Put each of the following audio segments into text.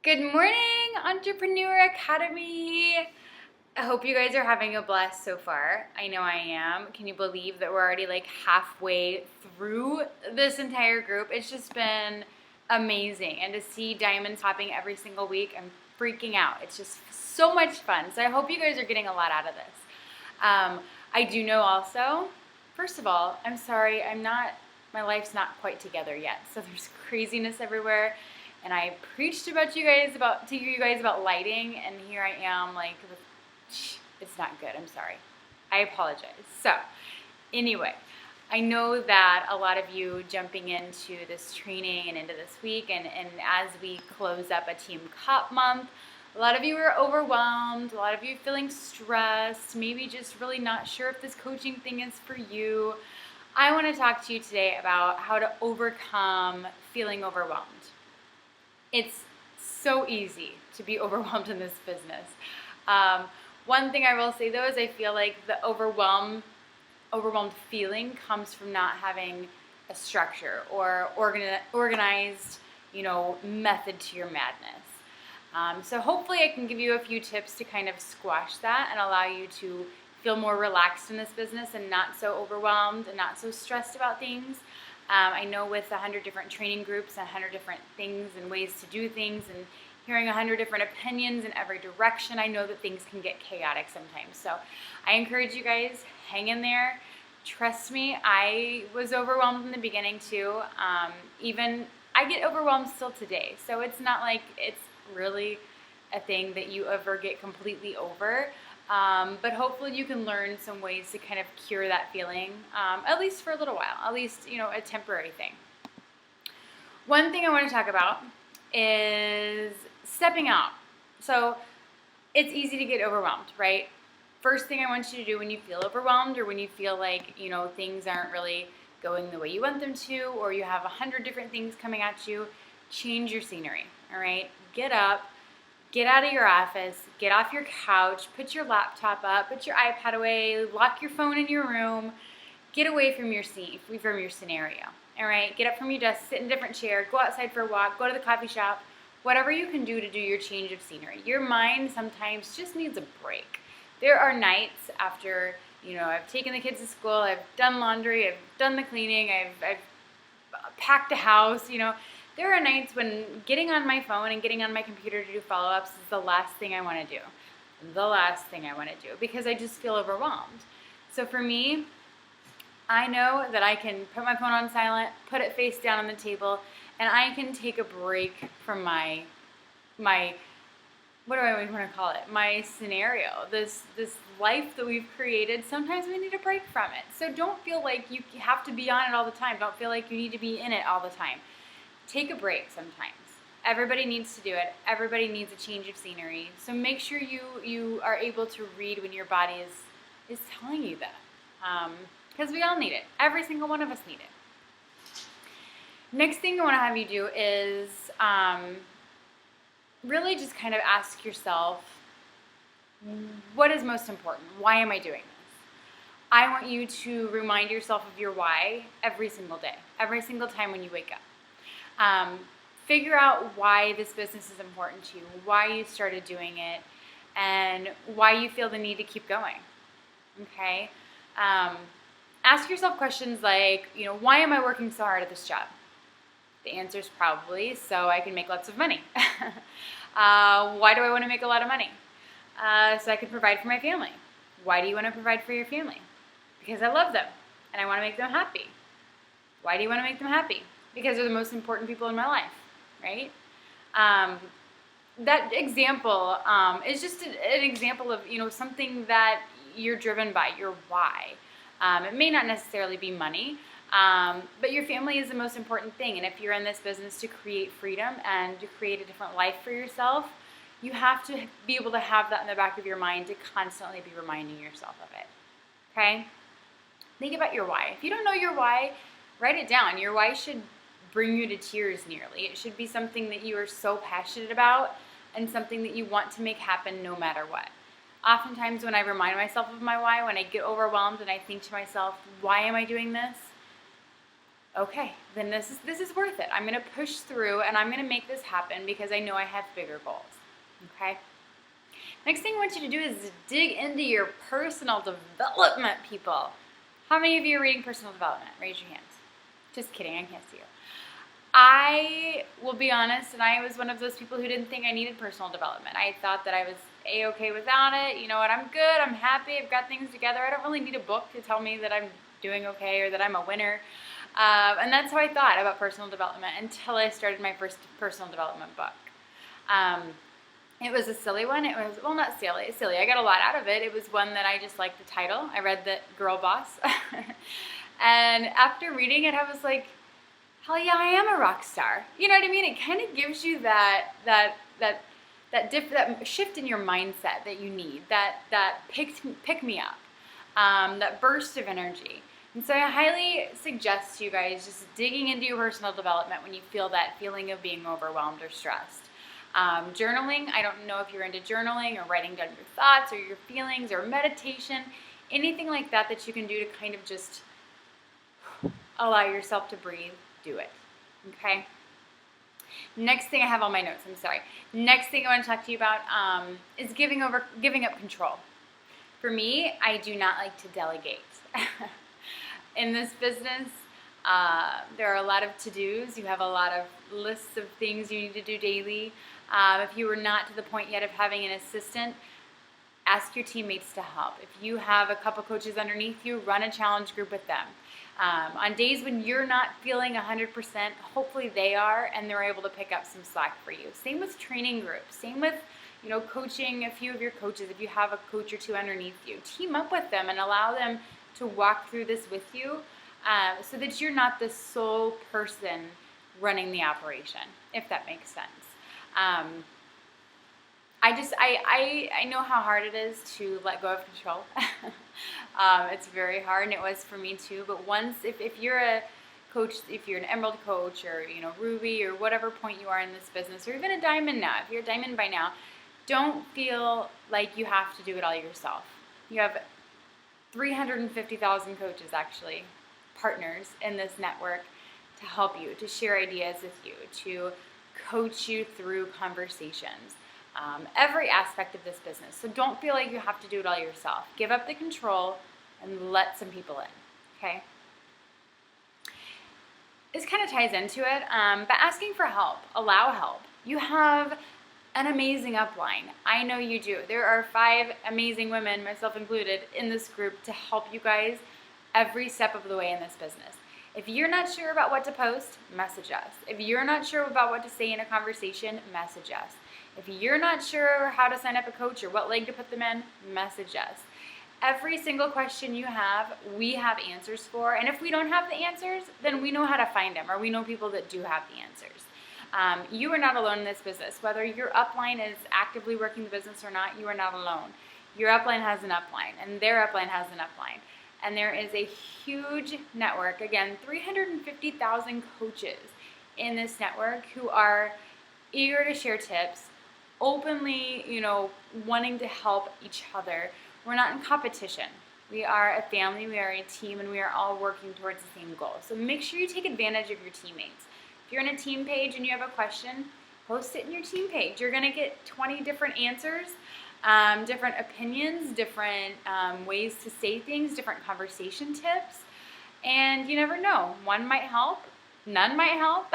Good morning, Entreprenuer Academy. I hope you guys are having a blast so far. I know I am. Can you believe that we're already like halfway through this entire group? It's just been amazing. And to see diamonds popping every single week, I'm freaking out. It's just so much fun. So I hope you guys are getting a lot out of this. I do know also, first of all, I'm sorry, my life's not quite together yet. So there's craziness everywhere. And I preached to you guys about lighting, and here I am, like, it's not good. I'm sorry. I apologize. So, anyway, I know that a lot of you jumping into this training and into this week, and as we close up a Team Cup month, a lot of you are overwhelmed, a lot of you feeling stressed, maybe just really not sure if this coaching thing is for you. I want to talk to you today about how to overcome feeling overwhelmed. It's so easy to be overwhelmed in this business. One thing I will say though is I feel like the overwhelmed feeling comes from not having a structure or organized, method to your madness. So hopefully I can give you a few tips to kind of squash that and allow you to feel more relaxed in this business and not so overwhelmed and not so stressed about things. I know with 100 different training groups, 100 different things and ways to do things, and hearing 100 different opinions in every direction, I know that things can get chaotic sometimes. So I encourage you guys, hang in there. Trust me, I was overwhelmed in the beginning too. Even I get overwhelmed still today. So it's not like it's really a thing that you ever get completely over. But hopefully you can learn some ways to kind of cure that feeling, at least for a little while, at least, a temporary thing. One thing I want to talk about is stepping out. So it's easy to get overwhelmed, right? First thing I want you to do when you feel overwhelmed or when you feel like, things aren't really going the way you want them to, or you have 100 different things coming at you, change your scenery, all right? Get up. Get out of your office, get off your couch, put your laptop up, put your iPad away, lock your phone in your room, get away from your scenario, all right? Get up from your desk, sit in a different chair, go outside for a walk, go to the coffee shop, whatever you can do to do your change of scenery. Your mind sometimes just needs a break. There are nights after, I've taken the kids to school, I've done laundry, I've done the cleaning, I've packed a house, There are nights when getting on my phone and getting on my computer to do follow-ups is the last thing I want to do. Because I just feel overwhelmed. So for me, I know that I can put my phone on silent, put it face down on the table, and I can take a break from my what do I even want to call it? My scenario, this life that we've created. Sometimes we need a break from it. So don't feel like you have to be on it all the time. Don't feel like you need to be in it all the time. Take a break sometimes. Everybody needs to do it. Everybody needs a change of scenery. So make sure you are able to read when your body is telling you that. Because we all need it. Every single one of us need it. Next thing I want to have you do is really just kind of ask yourself, what is most important? Why am I doing this? I want you to remind yourself of your why every single day, every single time when you wake up. Figure out why this business is important to you, why you started doing it, and why you feel the need to keep going. Okay? Ask yourself questions like, why am I working so hard at this job? The answer is probably so I can make lots of money. Why do I want to make a lot of money? So I can provide for my family. Why do you want to provide for your family? Because I love them and I want to make them happy. Why do you want to make them happy? Because they're the most important people in my life, right? That example is just an example of, something that you're driven by, your why. It may not necessarily be money, but your family is the most important thing. And if you're in this business to create freedom and to create a different life for yourself, you have to be able to have that in the back of your mind to constantly be reminding yourself of it, okay? Think about your why. If you don't know your why, write it down. Your why should bring you to tears nearly. It should be something that you are so passionate about and something that you want to make happen no matter what. Oftentimes when I remind myself of my why, when I get overwhelmed and I think to myself, why am I doing this? okay, then this is worth it. I'm going to push through and I'm going to make this happen because I know I have bigger goals. Okay? Next thing I want you to do is dig into your personal development, people. How many of you are reading personal development? Raise your hands. Just kidding, I can't see you. I will be honest, and I was one of those people who didn't think I needed personal development. I thought that I was A-okay without it. You know what, I'm good, I'm happy, I've got things together. I don't really need a book to tell me that I'm doing okay or that I'm a winner. And that's how I thought about personal development until I started my first personal development book. It was a silly one. It was, well, not silly. I got a lot out of it. It was one that I just liked the title. I read the Girl Boss. And after reading it, I was like, hell yeah, I am a rock star. You know what I mean? It kind of gives you that shift in your mindset that you need, that pick me up, that burst of energy. And so I highly suggest you guys just digging into your personal development when you feel that feeling of being overwhelmed or stressed. Journaling, I don't know if you're into journaling or writing down your thoughts or your feelings or meditation, anything like that that you can do to kind of just allow yourself to breathe, do it. Okay? Next thing I have on my notes, I'm sorry. Next thing I want to talk to you about is giving up control. For me, I do not like to delegate. In this business, there are a lot of to-dos. You have a lot of lists of things you need to do daily. If you are not to the point yet of having an assistant, ask your teammates to help. If you have a couple coaches underneath you, run a challenge group with them. On days when you're not feeling 100%, hopefully they are, and they're able to pick up some slack for you. Same with training groups. Same with, coaching a few of your coaches. If you have a coach or two underneath you, team up with them and allow them to walk through this with you, so that you're not the sole person running the operation, if that makes sense. I know how hard it is to let go of control. It's very hard, and it was for me too. But once, if you're a coach, if you're an Emerald coach or Ruby or whatever point you are in this business, or even a Diamond now, if you're a Diamond by now, don't feel like you have to do it all yourself. You have 350,000 coaches, actually, partners in this network to help you, to share ideas with you, to coach you through conversations. Every aspect of this business. So don't feel like you have to do it all yourself. Give up the control and let some people in, okay? This kind of ties into it, but asking for help, allow help. You have an amazing upline. I know you do. There are 5 amazing women, myself included, in this group to help you guys every step of the way in this business. If you're not sure about what to post, message us. If you're not sure about what to say in a conversation, message us. If you're not sure how to sign up a coach or what leg to put them in, message us. Every single question you have, we have answers for. And if we don't have the answers, then we know how to find them, or we know people that do have the answers. You are not alone in this business. Whether your upline is actively working the business or not, you are not alone. Your upline has an upline, and their upline has an upline. And there is a huge network, again, 350,000 coaches in this network who are eager to share tips, openly, wanting to help each other. We're not in competition. We are a family, we are a team, and we are all working towards the same goal. So make sure you take advantage of your teammates. If you're in a team page and you have a question, post it in your team page. You're going to get 20 different answers, different opinions, different ways to say things, different conversation tips, and you never know. One might help, none might help,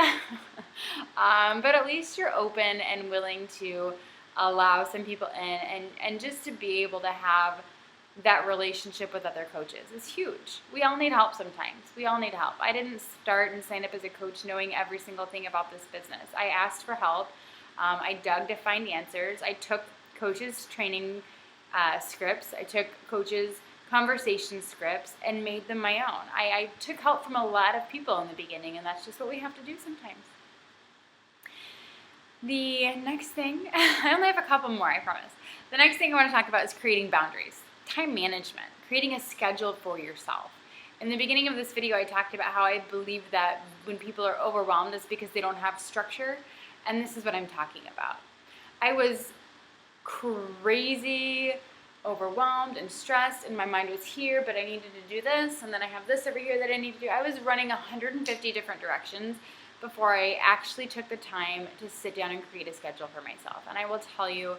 but at least you're open and willing to allow some people in, and just to be able to have that relationship with other coaches is huge. We all need help sometimes. We all need help. I didn't start and sign up as a coach knowing every single thing about this business. I asked for help. I dug to find answers. I took coaches' training scripts. I took coaches' conversation scripts and made them my own. I took help from a lot of people in the beginning, and that's just what we have to do sometimes. The next thing, I only have a couple more, I promise. The next thing I want to talk about is creating boundaries. Time management, creating a schedule for yourself. In the beginning of this video, I talked about how I believe that when people are overwhelmed, it's because they don't have structure, and this is what I'm talking about. I was crazy overwhelmed and stressed, and my mind was here, but I needed to do this, and then I have this over here that I need to do. I was running 150 different directions before I actually took the time to sit down and create a schedule for myself. And I will tell you,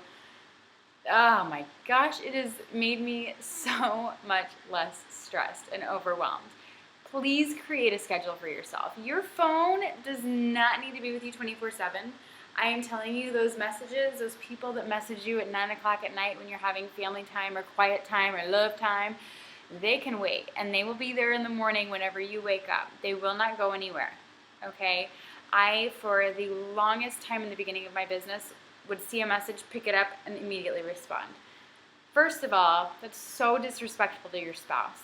oh my gosh, it has made me so much less stressed and overwhelmed. Please create a schedule for yourself. Your phone does not need to be with you 24/7. I am telling you, those messages, those people that message you at 9 o'clock at night when you're having family time or quiet time or love time, they can wait, and they will be there in the morning whenever you wake up. They will not go anywhere, okay? I, for the longest time in the beginning of my business, would see a message, pick it up, and immediately respond. First of all, that's so disrespectful to your spouse.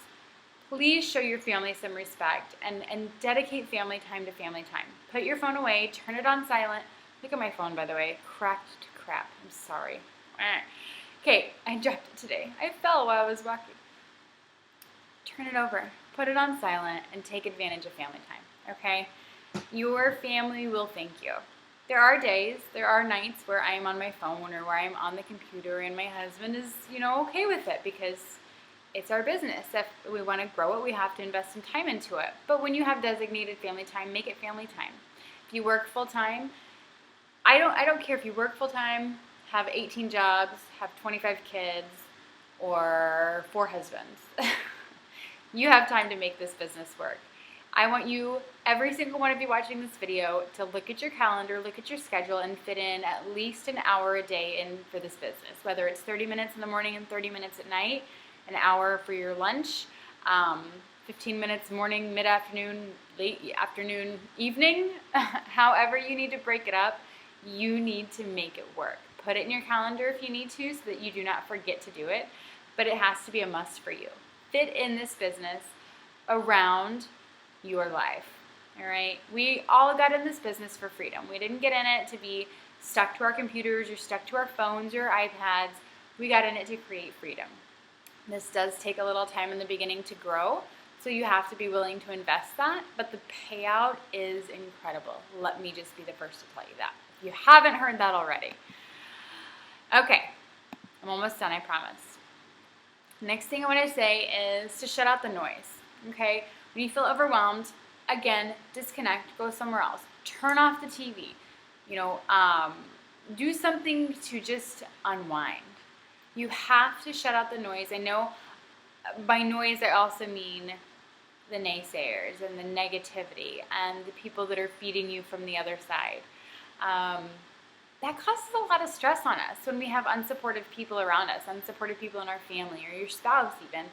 Please show your family some respect and dedicate family time to family time. Put your phone away, turn it on silent. Look at my phone, by the way, cracked to crap. I'm sorry. Okay, I dropped it today. I fell while I was walking. Turn it over, put it on silent, and take advantage of family time, okay? Your family will thank you. There are days, there are nights where I am on my phone or where I'm on the computer, and my husband is, okay with it because it's our business. If we want to grow it, we have to invest some time into it. But when you have designated family time, make it family time. If you work full time, I don't care if you work full time, have 18 jobs, have 25 kids, or 4 husbands. You have time to make this business work. I want you, every single one of you watching this video, to look at your calendar, look at your schedule, and fit in at least an hour a day in for this business. Whether it's 30 minutes in the morning and 30 minutes at night, an hour for your lunch, 15 minutes morning, mid-afternoon, late afternoon, evening. However you need to break it up, you need to make it work. Put it in your calendar if you need to so that you do not forget to do it, but it has to be a must for you. Fit in this business around your life, all right? We all got in this business for freedom. We didn't get in it to be stuck to our computers or stuck to our phones or iPads. We got in it to create freedom. This does take a little time in the beginning to grow, so you have to be willing to invest that, but the payout is incredible. Let me just be the first to tell you that, if you haven't heard that already. Okay, I'm almost done, I promise. Next thing I want to say is to shut out the noise, okay? When you feel overwhelmed, again, disconnect, go somewhere else. Turn off the TV, do something to just unwind. You have to shut out the noise. I know by noise I also mean the naysayers and the negativity and the people that are feeding you from the other side. That causes a lot of stress on us when we have unsupportive people around us, unsupportive people in our family or your spouse even,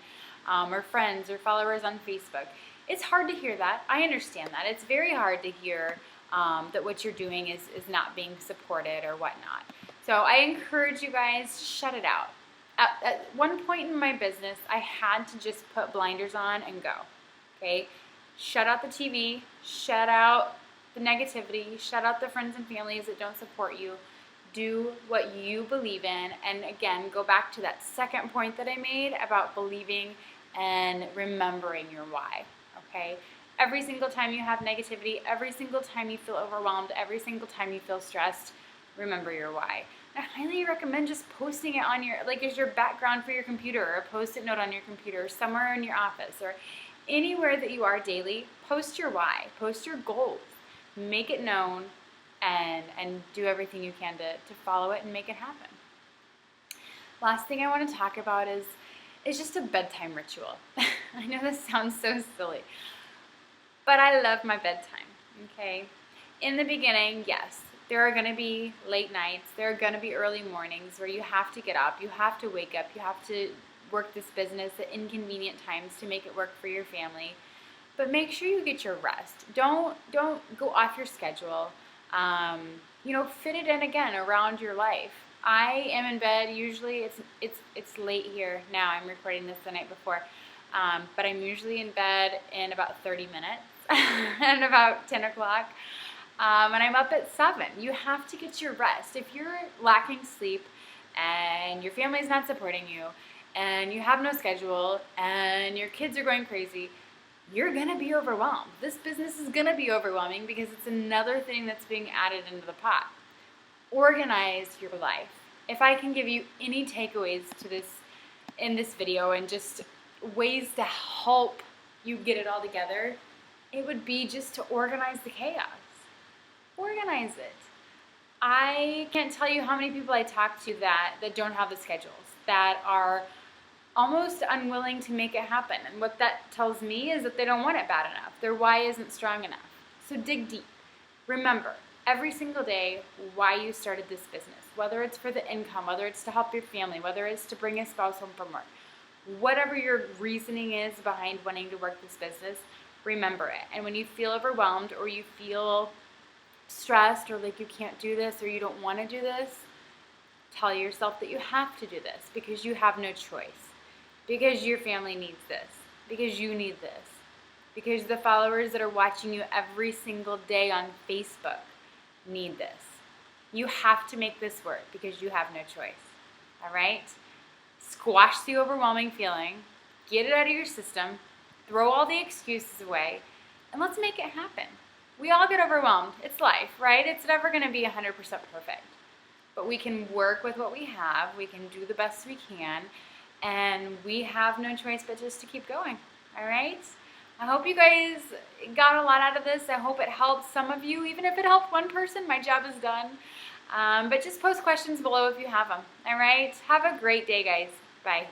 or friends or followers on Facebook. It's hard to hear that. I understand that. It's very hard to hear that what you're doing is not being supported or whatnot. So I encourage you guys, shut it out. At one point in my business, I had to just put blinders on and go, okay? Shut out the TV, shut out the negativity, shut out the friends and families that don't support you. Do what you believe in. And again, go back to that second point that I made about believing and remembering your why, okay? Every single time you have negativity, every single time you feel overwhelmed, every single time you feel stressed, remember your why. I highly recommend just posting it on as your background for your computer, or a Post-it note on your computer, or somewhere in your office, or anywhere that you are daily. Post your why, post your goals, make it known, and do everything you can to follow it and make it happen. Last thing I want to talk about is just a bedtime ritual. I know this sounds so silly, but I love my bedtime, okay? In the beginning, yes, there are going to be late nights, there are going to be early mornings where you have to get up, you have to wake up, you have to work this business at inconvenient times to make it work for your family. But make sure you get your rest. Don't go off your schedule. Fit it in again around your life. I am in bed usually. It's late here now. I'm recording this the night before, but I'm usually in bed in about 30 minutes, and about 10 o'clock. And I'm up at 7. You have to get your rest. If you're lacking sleep and your family's not supporting you and you have no schedule and your kids are going crazy, you're going to be overwhelmed. This business is going to be overwhelming because it's another thing that's being added into the pot. Organize your life. If I can give you any takeaways to this in this video and just ways to help you get it all together, it would be just to organize the chaos. Organize it. I can't tell you how many people I talk to that don't have the schedules, that are almost unwilling to make it happen. And what that tells me is that they don't want it bad enough. Their why isn't strong enough. So dig deep. Remember, every single day, why you started this business. Whether it's for the income, whether it's to help your family, whether it's to bring a spouse home from work. Whatever your reasoning is behind wanting to work this business, remember it. And when you feel overwhelmed or you feel stressed or like you can't do this or you don't want to do this, tell yourself that you have to do this because you have no choice. Because your family needs this. Because you need this. Because the followers that are watching you every single day on Facebook need this. You have to make this work because you have no choice. All right? Squash the overwhelming feeling. Get it out of your system. Throw all the excuses away. And let's make it happen. We all get overwhelmed. It's life, right? It's never going to be 100% perfect. But we can work with what we have. We can do the best we can. And we have no choice but just to keep going. All right? I hope you guys got a lot out of this. I hope it helped some of you. Even if it helped one person, my job is done. But just post questions below if you have them. All right? Have a great day, guys. Bye.